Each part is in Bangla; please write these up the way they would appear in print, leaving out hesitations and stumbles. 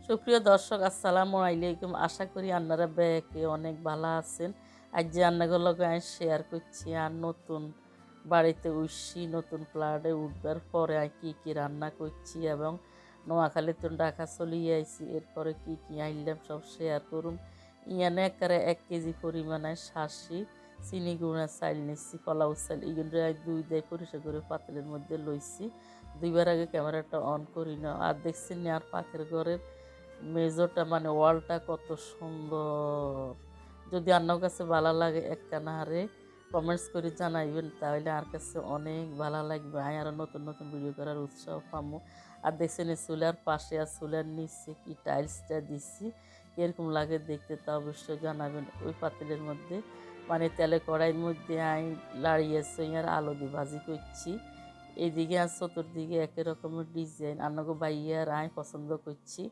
সুপ্রিয় দর্শক আসসালামু আলাইকুম। আশা করি আপনারা ব্যাকে অনেক ভালো আছেন। আজ যে রান্নাগুলো লগে আমি শেয়ার করছি আর নতুন বাড়িতে উঠছি, নতুন ফ্ল্যাটে উঠবার পরে আমি কী কী রান্না করছি এবং নোয়াখালী তো ঢাকা চলিয়ে আইছি, এরপরে কী কী আনলাম সব শেয়ার করুন। ইয়ানে একারে 1 কেজি পরিমাণে শাঁসি চিনি গুঁড়া চাইল নিচ্ছি, পোলাও চাইল এগুলো দুই দেয় পরিষ্কার করে পাতিলের মধ্যে লইছি। দুইবার আগে ক্যামেরাটা অন করি না। আর দেখছি না আর পাখের ঘরের মেজোটা মানে ওয়ালটা কত সুন্দর। যদি আপনার কাছে ভালো লাগে একখানা হারে কমেন্টস করে জানাইবেন, তাহলে আর কাছে অনেক ভালো লাগবে। আমি আরও নতুন নতুন ভিডিও করার উৎসাহ পাবো। আর দেখছেন চুলার পাশে আর চুলার নিচে কি টাইলসটা দিচ্ছি, কীরকম লাগে দেখতে তা অবশ্যই জানাবেন। ওই পাতিলের মধ্যে মানে তেলে কড়াইয়ের মধ্যে আমি লাড়িয়েছি আর আলু দিয়ে ভাজি করছি। এইদিকে আর চতুর্দিকে একই রকমের ডিজাইন আপনাকে বাইয়ার আমি পছন্দ করছি।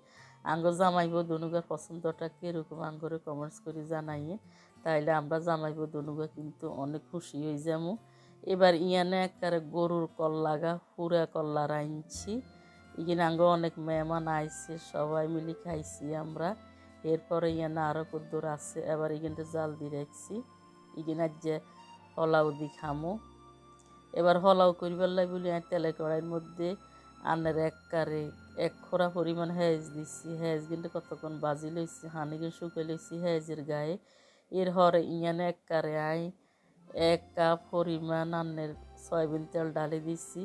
আঙ্গ জামাইবো দনুগার পছন্দটা কীরকম আঙ্গরে কমেন্টস করে জানাইয়ে, তাইলে আমরা জামাইবো দনুগা কিন্তু অনেক খুশি হয়ে যাবো। এবার ইয়ানে একবারে গরুর কল্লাগা পুরা কল্লা রাঁধছি। ইগিন আঙ্গ অনেক মেহমান আইছে, সবাই মিলে খাইছি আমরা। এরপরে ইয়ানে আরও কদ্দুর আছে, এবার ইগিনটা জাল দিয়ে রাখছি। ইগিন আজ যে হলাউ দি খামো। এবার হলাও করিবার লাই বলি আমি তেলে কড়াইয়ের মধ্যে আনের এককারে 1 খোরা পরিমাণ হেজ দিচ্ছি। হেজ কিন্তু কতক্ষণ বাজি লইছি, হানি কিন্তু শুকাই লইছি হেজের গায়ে। এর হরে ইয়ানে এককারে আই 1 কাপ পরিমাণ আন্নের সয়াবিন তেল ডালি দিচ্ছি।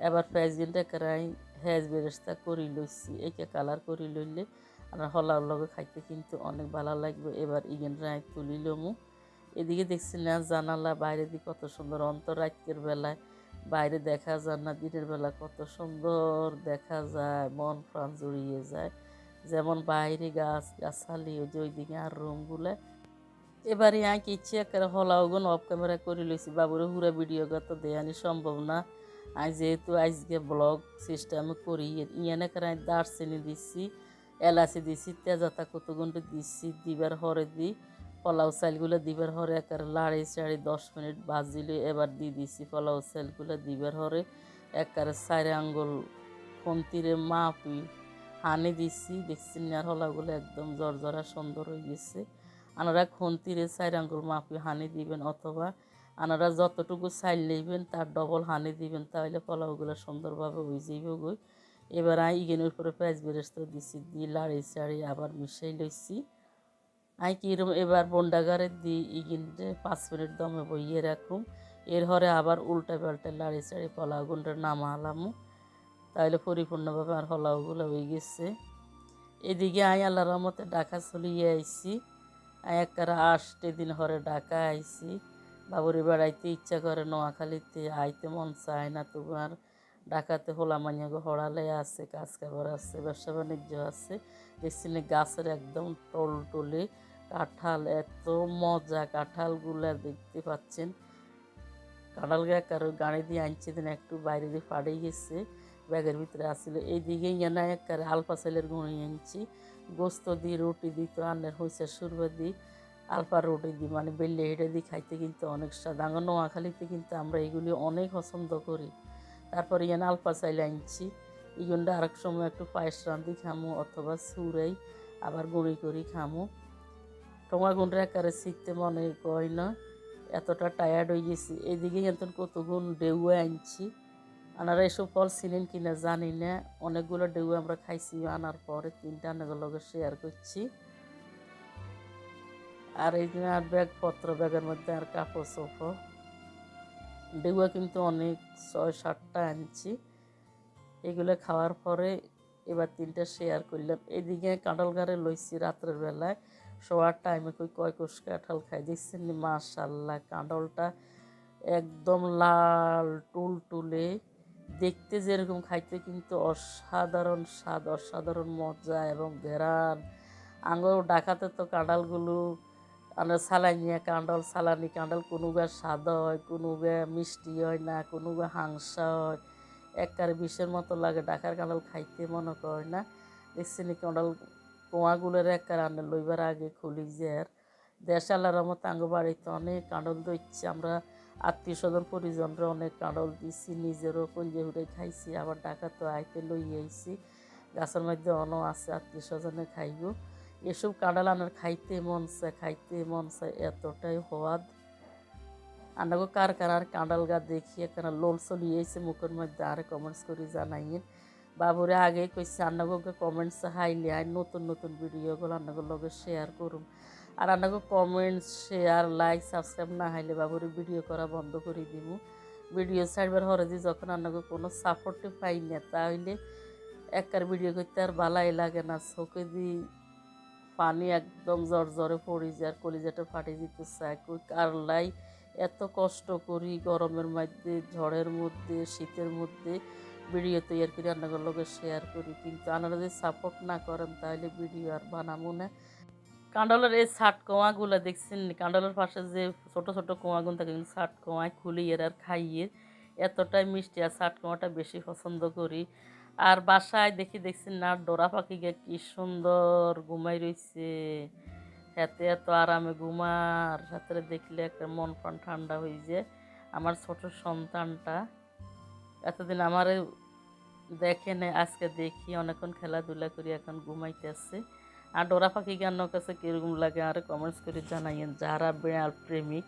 এবার পেঁয়াজ কিন্তু একবারে আই হেজ বেরেস্তা করি লইছি, একে কালার করি লইলে আর হলার লগে খাইতে কিন্তু অনেক ভালো লাগবে। এবার ইগেন রাই তুলি লমু। এদিকে দেখছি না জানালা বাইরে দিয়ে কত সুন্দর, অন্তর রাতের বেলায় বাইরে দেখা যায় না, দিনের বেলা কত সুন্দর দেখা যায়, মন প্রাণ জড়িয়ে যায়। যেমন বাইরে গাছ গাছালি ওই যে ওইদিকে আর রুমগুলো। এবারে আঁকি ইচ্ছে একটা হলাওগুন অফ ক্যামেরা করে লইছি, বাবুরে হুরা ভিডিও তো দেয়ানি সম্ভব না। আমি যেহেতু আজকে ব্লগ সিস্টেম করি, ইয়ানে করে দারচিনি দিচ্ছি, এলাচি দিচ্ছি, তেজাতা কতগুলো দিচ্ছি, দিবার হরে দিই পোলাও চালগুলো দিবার হরে একেবারে লাড়ি চাড়ি 10 মিনিট ভাজিলে এবার দিয়ে দিচ্ছি পোলাও চালগুলো দিবার হরে একেবারে 4 আঙ্গুল খন্তিরে মাপি হানি দিচ্ছি। দেখছি আর হলাগুলো একদম জর্জরা সুন্দর হয়ে গেছে। আনারা খন্তিরে 4 আঙ্গুল মাপি হানি দিবেন, অথবা আনারা যতটুকু চাইল নেবেন তার ডবল হানি দিবেন, তাহলে পোলাওগুলো সুন্দরভাবে হয়ে যাইবে গই। এবার ইগেনের উপরে পেঁয়াজ বেরেস্তা দিছি, দিয়ে লাড়ি চাড়ি আবার মিশাই লইছি। কিরম এবার বন্ডাগারে দিই ইগিনটে 5 মিনিট দমে বইয়ে রাখুম। এর হরে আবার উল্টা পাল্টা লাড়ি চাড়ি পোলাওগুলো নামালামু, তাহলে পরিপূর্ণভাবে আর পোলাওগুলো হয়ে গেছে। এদিকে আল্লাহর রহমতে ঢাকা চলিয়ে আইছি। একবারে 8 দিন হরে ঢাকা আইছি। বাবুরে বেড়াইতে ইচ্ছা করে, নোয়াখালীতে আইতে মন চায় না, তবু আর ঢাকাতে হোলা মানিয়াগো হড়ালে আছে, কাজ কারবার আছে, ব্যবসা বাণিজ্য আছে। দেখছি গাছের একদম টলটলে কাঁঠাল, এত মজা কাঁঠালগুলা দেখতে পাচ্ছেন। কাঁঠাল কারো গাড়ি দিয়ে আনছে দিন একটু বাইরে দিয়ে ফাড়ে গেছে, ব্যাগের ভিতরে আসছিল। এইদিকে ইয়ানা একবারে আলফা সেলের গুঁড়ি আনছি, গোস্ত দিয়ে রুটি দিত আন্নের হইসা সুরবা দিই আলফা রুটি দিই, মানে বেললে হেঁটে দিই খাইতে কিন্তু অনেক স্বাদ। আঙর নোয়াখালীতে কিন্তু আমরা এগুলি অনেক পছন্দ করি। তারপরে ইয়ান আলফা চাইল আনছি, এগুলো আরেক সময় একটু পায়েস রাঁধি খামো, অথবা সুরাই আবার গুঁড়ি করি খামো। তোমার গুণটা একারে শিখতে মনে কয় না, এতটা টায়ার্ড হয়ে গেছি। এদিকে এখন কতগুণ ডেউয়ে আনছি। আনারা এসব ফল ছিলেন কিনা জানি না, অনেকগুলো ডেউয়ে আমরা খাইছি। আনার পরে 3টা আনাগুলো লগে শেয়ার করছি। আর এই যে আর ব্যাগপত্র, ব্যাগের মধ্যে আর কাপড় চোপড় ডেউয়া কিন্তু অনেক 6-7টা আনছি। এগুলো খাওয়ার পরে এবার 3টা শেয়ার করলাম। এদিকে কাঁঠাল গাড়ে লইছি রাত্রের বেলায় শোয়ার টাইমে কয় কোষ কাঁঠাল খাই। দেখছেন মাশাল্লাহ কাঁঠালটা একদম লাল টুলটুলে দেখতে, যেরকম খাইতে কিন্তু অসাধারণ স্বাদ, অসাধারণ মজা এবং ঘেরান। আঙ্গুর ঢাকাতে তো কাঁঠালগুলো আমরা সালাইনিয়া কাঁঠাল, সালানি কাঁঠাল কোনো বা সাদা হয়, কোনো বা মিষ্টি হয় না, কোনো বা হাংসা হয়, একবারে বিষের মতো লাগে। ঢাকার কাঁঠাল খাইতে মনে করে না। দেখছি নি কাঁঠাল কোয়াগুলোর একবারে আনে লইবার আগে খুলি যে আর দেশ আল্লাহর রহমতে আঙ্গ বাড়িতে অনেক কাঁঠাল দিচ্ছে। আমরা আত্মীয় স্বজন পরিজনরা অনেক কাঁঠাল দিচ্ছি, নিজেরও কঞ্জে হুড়ে খাইছি, আবার ঢাকা তো আইতে লই আইছি। গাছের মধ্যে অন্য আছে, আত্মীয় স্বজনে খাইব। এসব কাঁঠাল আনার খাইতে মন চায় এতটাই হওয়াদ। আনাগো কার কার কাঁঠাল গা দেখিয়ে কেন লোল চলিয়েছে মুখের মধ্যে আর কমেন্টস করে জানাইন। বাবুরে আগেই কইছে আন্নাগোকে কমেন্টস হাইলে আই নতুন নতুন ভিডিওগুলো আন্নাগোর লগে শেয়ার করুম। আর আন্নাগো কমেন্টস শেয়ার লাইক সাবস্ক্রাইব না হাইলে বাবুরে ভিডিও করা বন্ধ করে দিব। ভিডিও ছাড়বার হরে দি যখন আন্নাগো কোনো সাপোর্টে পাই না তাহলে একবার ভিডিও করতে আর ভালাই লাগে না, চোখে দি পানি একদম জ্বরে পড়ি যায় আর কলিজাটা ফাটে দিতে চায়। কই কারলাই এত কষ্ট করি গরমের মধ্যে, ঝড়ের মধ্যে, শীতের মধ্যে ভিডিও তৈরি করে রান্নাঘর লোকের শেয়ার করি, কিন্তু আপনারা যদি সাপোর্ট না করেন তাহলে ভিডিও আর বানাবো না। কাঁডলের এই ছাট কোয়াগুলো দেখছেন, কাঁডলের পাশে যে ছোট ছোট কোয়াগুলো থাকে কিন্তু ছাট কোয়ায় খুলি এর আর খাইয়ে এতটাই মিষ্টি। আর ছাট কোয়াটা বেশি পছন্দ করি। আর বাসায় দেখছেন না ডোরা পাখিকে কি সুন্দর ঘুমাই রইছে, হাতে এত আরামে ঘুমার হাতে দেখলে একটা মন প্রাণ ঠান্ডা হয়ে যায়। আমার ছোট সন্তানটা এতদিন আমারে দেখে নেই, আজকে দেখি অনেকক্ষণ খেলাধুলা করি এখন ঘুমাইতেছে। আর ডোরা পাখি গানের কাছে কীরকম লাগে আর কমেন্টস করে জানাইয়েন যারা বিড়াল প্রেমিক।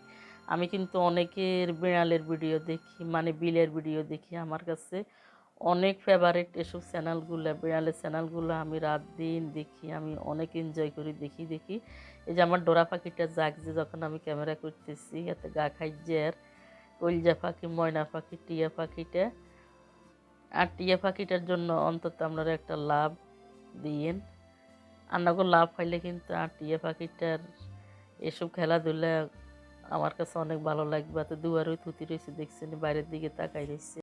আমি কিন্তু অনেকের বিড়ালের ভিডিও দেখি, মানে বিলের ভিডিও দেখি। আমার কাছে অনেক ফেভারিট এসব চ্যানেলগুলো, বিড়ালের চ্যানেলগুলো আমি রাত দিন দেখি, আমি অনেক এনজয় করি দেখি। এই যে আমার ডোরা পাখিটা জাগছে যখন আমি ক্যামেরা করতেছি, এতে গা খাইজের কলজা পাখি, ময়না পাখি, টিয়া পাখিটা। আর টিয়া পাখিটার জন্য অন্তত আপনারা একটা লাভ দিয়েন। আন্নাগো লাভ পাইলে কিন্তু আর টিয়া পাখিটার এসব খেলাধুলা আমার কাছে অনেক ভালো লাগবে। তো দুয়ারই থুতি রয়েছে দেখছেন, বাইরের দিকে তাকাই রয়েছে।